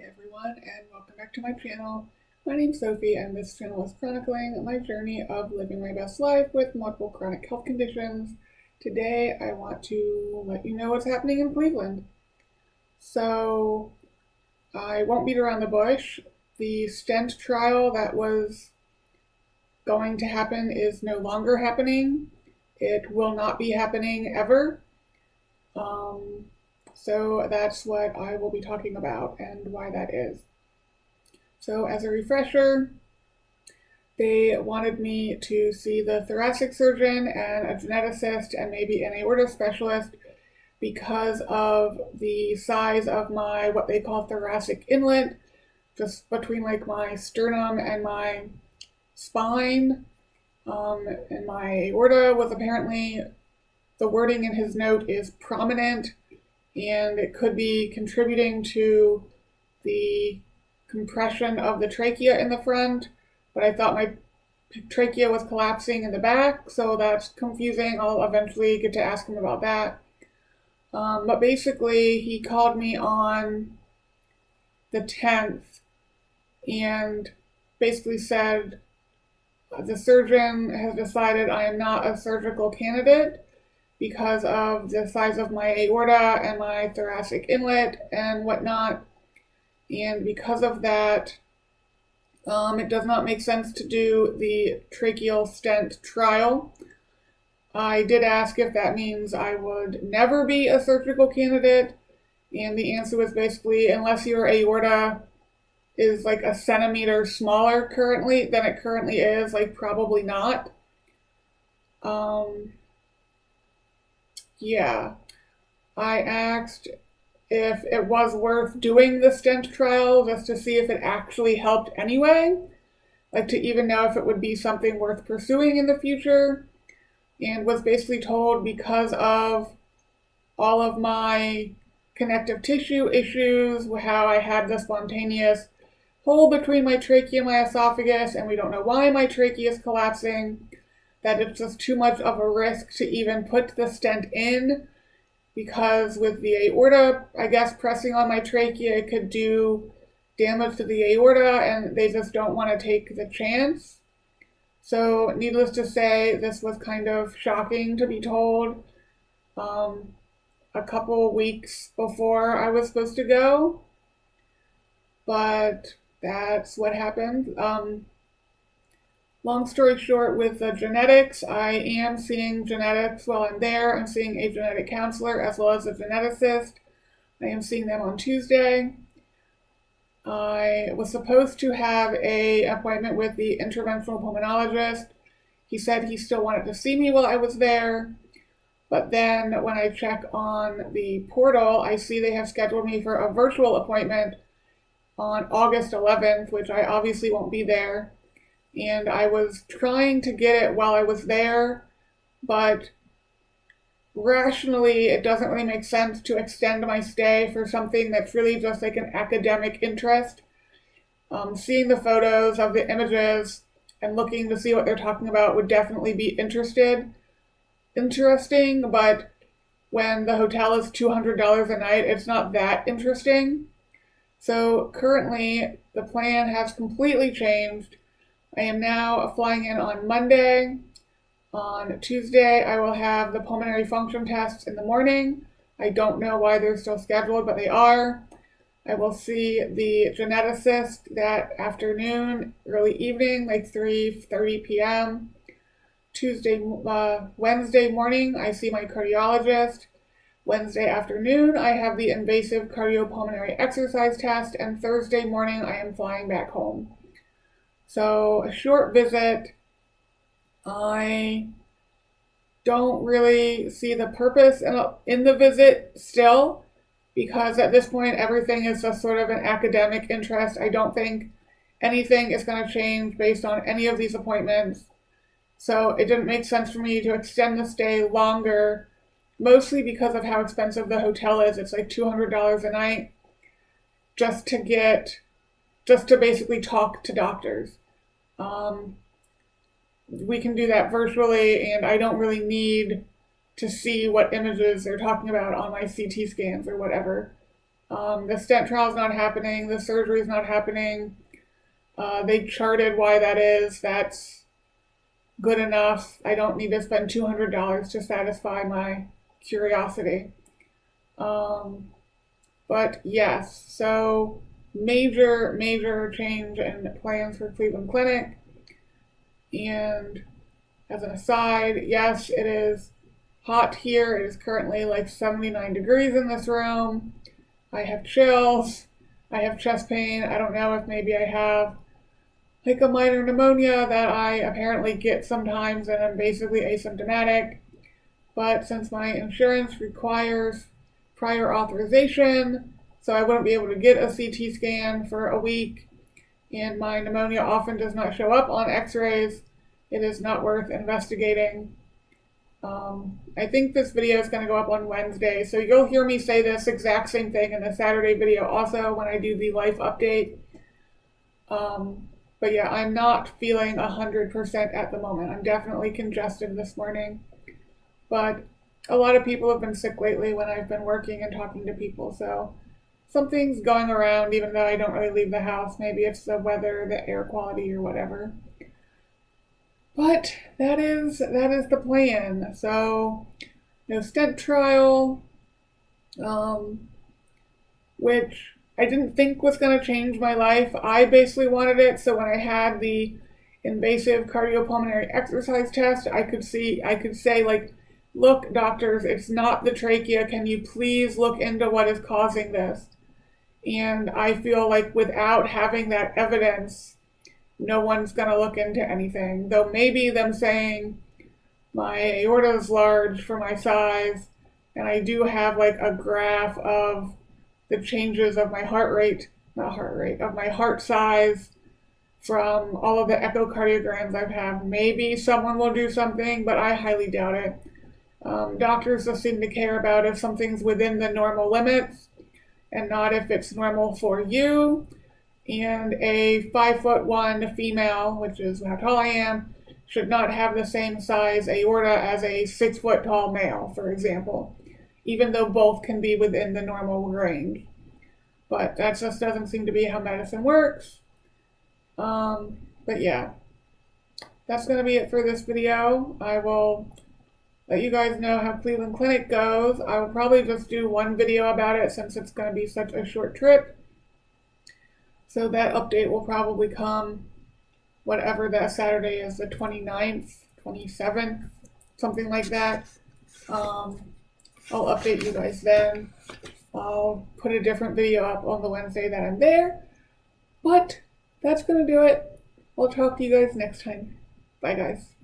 everyone, and welcome back to my channel. My name's Sophie, and this channel is chronicling my journey of living my best life with multiple chronic health conditions. Today, I want to let you know what's happening in Cleveland. So, I won't beat around the bush. The stent trial that was going to happen is no longer happening. It will not be happening ever. So that's what I will be talking about and why that is. So as a refresher, they wanted me to see the thoracic surgeon and a geneticist and maybe an aorta specialist because of the size of my, what they call thoracic inlet, just between like my sternum and my spine. And my aorta was apparently, the wording in his note is prominent, and it could be contributing to the compression of the trachea in the front, but I thought my trachea was collapsing in the back, so that's confusing. I'll eventually get to ask him about that. But basically, he called me on the 10th and basically said, the surgeon has decided I am not a surgical candidate because of the size of my aorta and my thoracic inlet and whatnot. And because of that, it does not make sense to do the tracheal stent trial. I did ask if that means I would never be a surgical candidate, and the answer was basically, unless your aorta is like a centimeter smaller currently than it currently is, like probably not. Yeah, I asked if it was worth doing the stent trial just to see if it actually helped anyway, like to even know if it would be something worth pursuing in the future, and was basically told because of all of my connective tissue issues, how I had the spontaneous hole between my trachea and my esophagus, and we don't know why my trachea is collapsing, that it's just too much of a risk to even put the stent in, because with the aorta, I guess, pressing on my trachea, it could do damage to the aorta, and they just don't want to take the chance. So needless to say, this was kind of shocking to be told a couple weeks before I was supposed to go, but that's what happened. Long story short, with the genetics, I am seeing genetics while I'm there. I'm seeing a genetic counselor as well as a geneticist. I am seeing them on Tuesday. I was supposed to have an appointment with the interventional pulmonologist. He said he still wanted to see me while I was there, but then when I check on the portal, I see they have scheduled me for a virtual appointment on August 11th, which I obviously won't be there. And I was trying to get it while I was there, but rationally, it doesn't really make sense to extend my stay for something that's really just like an academic interest. Seeing the photos of the images and looking to see what they're talking about would definitely be interesting, but when the hotel is $200 a night, it's not that interesting. So currently, the plan has completely changed. I am now flying in on Monday. On Tuesday, I will have the pulmonary function tests in the morning. I don't know why they're still scheduled, but they are. I will see the geneticist that afternoon, early evening, like 3:30 p.m. Wednesday morning, I see my cardiologist. Wednesday afternoon, I have the invasive cardiopulmonary exercise test, and Thursday morning, I am flying back home. So a short visit. I don't really see the purpose in the visit still, because at this point everything is just sort of an academic interest. I don't think anything is going to change based on any of these appointments. So it didn't make sense for me to extend the stay longer, mostly because of how expensive the hotel is. It's like $200 a night just to basically talk to doctors. We can do that virtually, and I don't really need to see what images they're talking about on my CT scans or whatever. The stent trial is not happening. The surgery is not happening. They charted why that is. That's good enough. I don't need to spend $200 to satisfy my curiosity. But yes, so major change in plans for Cleveland Clinic. And as an aside, yes, it is hot here. It is currently like 79 degrees in this room. I have chills. I have chest pain. I don't know if maybe I have like a minor pneumonia that I apparently get sometimes and I'm basically asymptomatic. But since my insurance requires prior authorization, so I wouldn't be able to get a CT scan for a week, and my pneumonia often does not show up on x-rays, it is not worth investigating. I think this video is going to go up on Wednesday, so you'll hear me say this exact same thing in the Saturday video also when I do the life update. But yeah, I'm not feeling 100% at the moment. I'm definitely congested this morning. But a lot of people have been sick lately when I've been working and talking to people, so something's going around even though I don't really leave the house. Maybe it's the weather, the air quality, or whatever. But that is the plan. So, no stent trial, which I didn't think was going to change my life. I basically wanted it, so when I had the invasive cardiopulmonary exercise test, I could say like, look, doctors, it's not the trachea. Can you please look into what is causing this? And I feel like without having that evidence, no one's going to look into anything. Though maybe them saying my aorta is large for my size, and I do have like a graph of the changes of my of my heart size from all of the echocardiograms I've had. Maybe someone will do something, but I highly doubt it. Doctors just seem to care about if something's within the normal limits and not if it's normal for you. And a 5'1" female, which is how tall I am, should not have the same size aorta as a 6 foot tall male, for example, even though both can be within the normal range. But that just doesn't seem to be how medicine works. But yeah, that's going to be it for this video. I will let you guys know how Cleveland Clinic goes. I will probably just do one video about it since it's going to be such a short trip. So that update will probably come whatever that Saturday is, the 29th, 27th, something like that. I'll update you guys then. I'll put a different video up on the Wednesday that I'm there. But that's going to do it. I'll talk to you guys next time. Bye, guys.